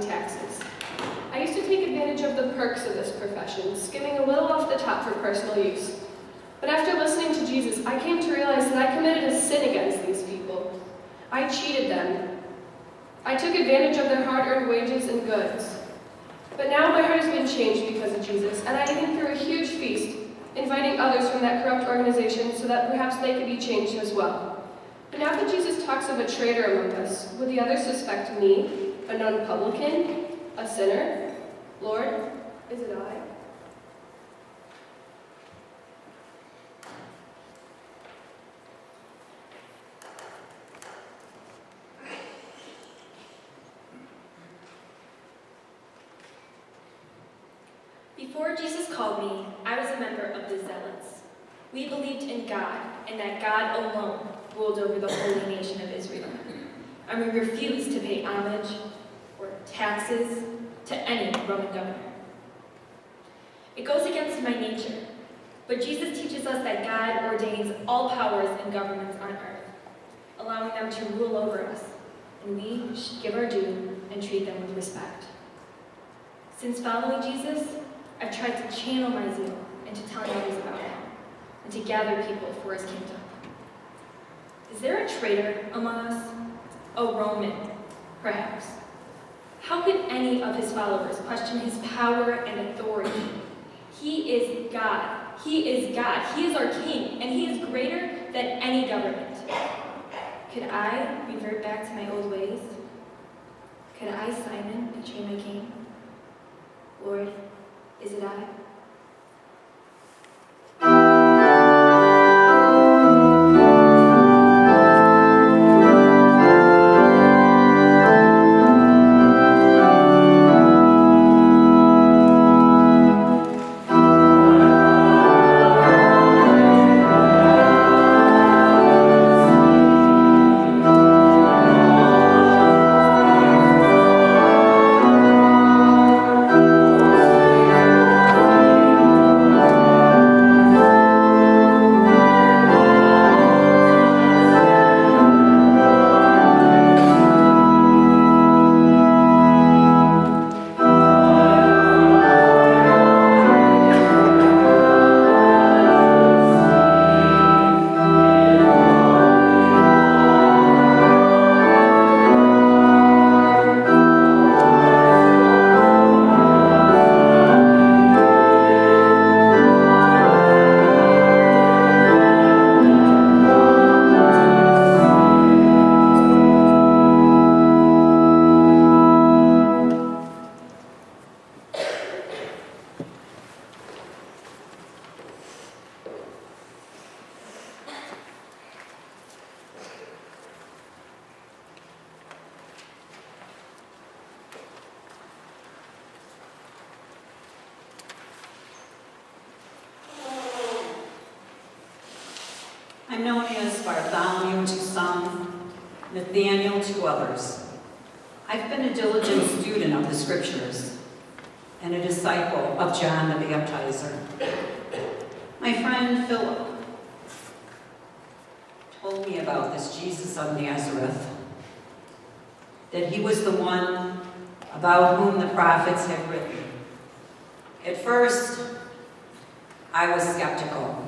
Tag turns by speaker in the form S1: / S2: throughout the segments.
S1: taxes. I used to take advantage of the perks of this profession, skimming a little off the top for personal use. But after listening to Jesus, I came to realize that I committed a sin against these people. I cheated them. I took advantage of their hard-earned wages and goods. But now my heart has been changed because of Jesus, and I even threw a huge feast, inviting others from that corrupt organization so that perhaps they could be changed as well. But now that Jesus talks of a traitor among us, would the others suspect me, a known publican, a sinner? Lord, is it I?
S2: Before Jesus called me, I was a member of the Zealots. We believed in God, and that God alone ruled over the holy nation of Israel. And we refused to pay homage or taxes to any Roman governor. It goes against my nature, but Jesus teaches us that God ordains all powers and governments on earth, allowing them to rule over us, and we should give our due and treat them with respect. Since following Jesus, I've tried to channel my zeal into telling others about him, and to gather people for his kingdom. Is there a traitor among us? A Roman, perhaps. How could any of his followers question his power and authority? He is God. He is God. He is our King, and he is greater than any government. Could I revert back to my old ways? Could I, Simon, betray my King? Lord, is it I?
S3: I'm known as Bartholomew to some, Nathaniel to others. I've been a diligent student of the Scriptures and a disciple of John the Baptizer. My friend Philip told me about this Jesus of Nazareth, that he was the one about whom the prophets had written. At first, I was skeptical.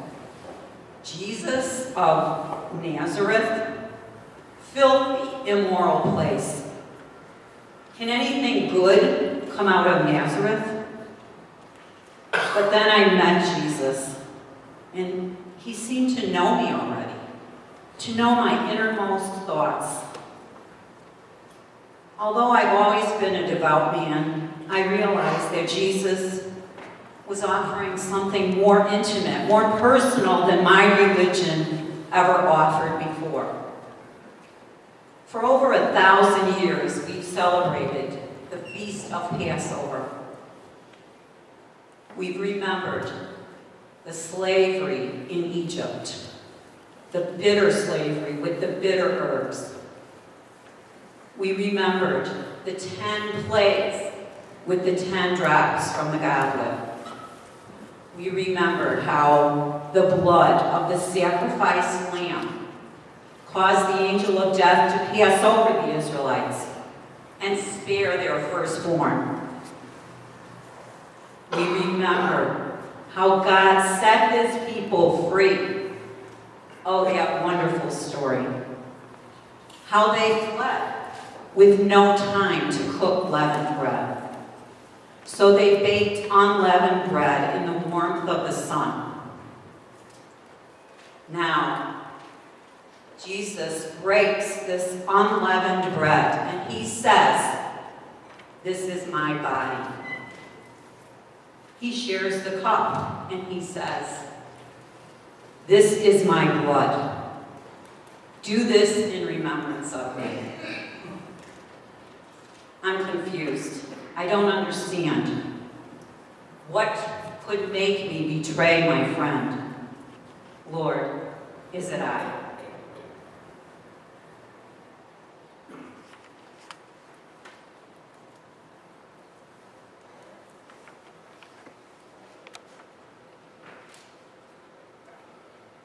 S3: Jesus of Nazareth? Filthy, immoral place. Can anything good come out of Nazareth? But then I met Jesus, and he seemed to know me already, to know my innermost thoughts. Although I've always been a devout man, I realized that Jesus was offering something more intimate, more personal than my religion ever offered before. For over 1,000 years, we've celebrated the Feast of Passover. We've remembered the slavery in Egypt, the bitter slavery with the bitter herbs. We remembered the 10 plagues with the 10 drops from the goblet. We remembered how the blood of the sacrificed lamb caused the angel of death to pass over the Israelites, and spare their firstborn. We remember how God set his people free. Oh, that wonderful story. How they fled with no time to cook leavened bread. So they baked unleavened bread in the warmth of the sun. Now, Jesus breaks this unleavened bread and he says, "This is my body." He shares the cup and he says, "This is my blood. Do this in remembrance of me." I'm confused. I don't understand. What could make me betray my friend? Lord, is it I?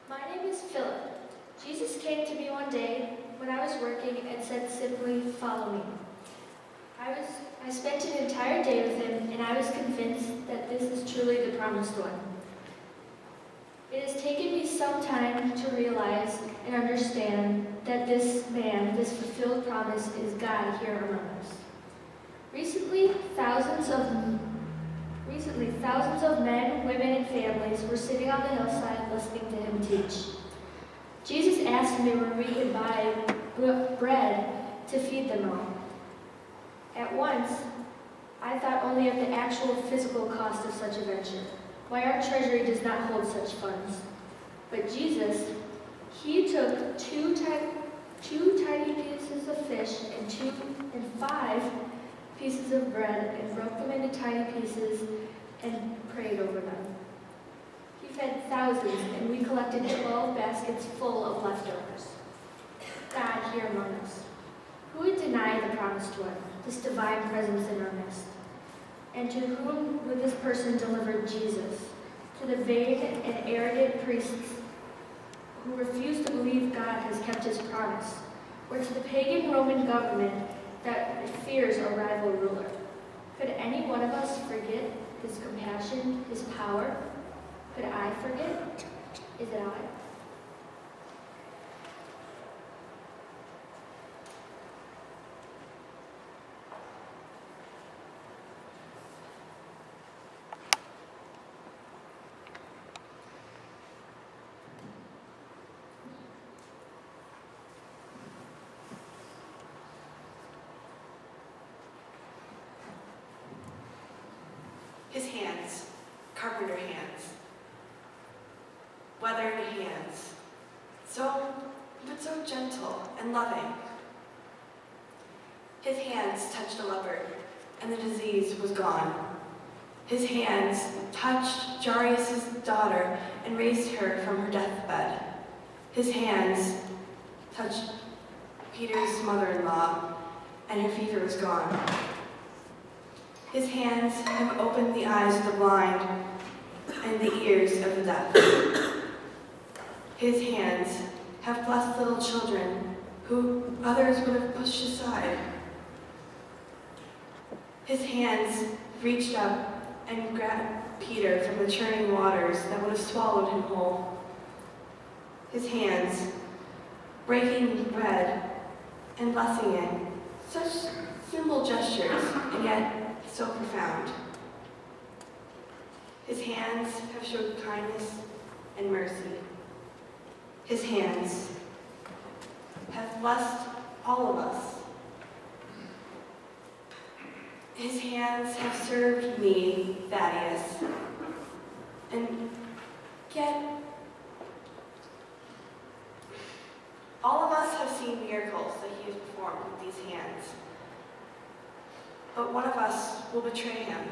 S4: My name is Philip. Jesus came to me one day when I was working and said simply, "Follow me." I spent an entire day with him, and I was convinced that this is truly the promised one. It has taken me some time to realize and understand that this man, this fulfilled promise, is God here among us. Recently, thousands of men, women, and families were sitting on the hillside listening to him teach. Jesus asked me where we could buy bread to feed them all. At once, I thought only of the actual physical cost of such a venture, why our treasury does not hold such funds. But Jesus, he took two tiny pieces of fish and 5 pieces of bread and broke them into tiny pieces and prayed over them. He fed thousands, and we collected 12 baskets full of leftovers. God here among us. Who would deny the promised one, this divine presence in our midst? And to whom would this person deliver Jesus? To the vain and arrogant priests who refuse to believe God has kept his promise, or to the pagan Roman government that fears a rival ruler? Could any one of us forget his compassion, his power? Could I forget? Is it I?
S5: His hands, carpenter hands, weathered hands, so gentle and loving. His hands touched a leopard, and the disease was gone. His hands touched Jairus' daughter and raised her from her deathbed. His hands touched Peter's mother-in-law, and her fever was gone. His hands have opened the eyes of the blind and the ears of the deaf. His hands have blessed little children who others would have pushed aside. His hands reached up and grabbed Peter from the churning waters that would have swallowed him whole. His hands breaking bread and blessing it, such simple gestures, and yet so profound. His hands have showed kindness and mercy. His hands have blessed all of us. His hands have served me, Thaddeus, and yet all of us have seen miracles that he has performed with these hands. But one of us will betray him.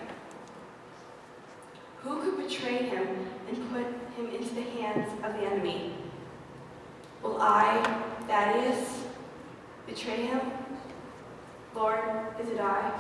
S5: Who could betray him and put him into the hands of the enemy? Will I, Thaddeus, betray him? Lord, is it I?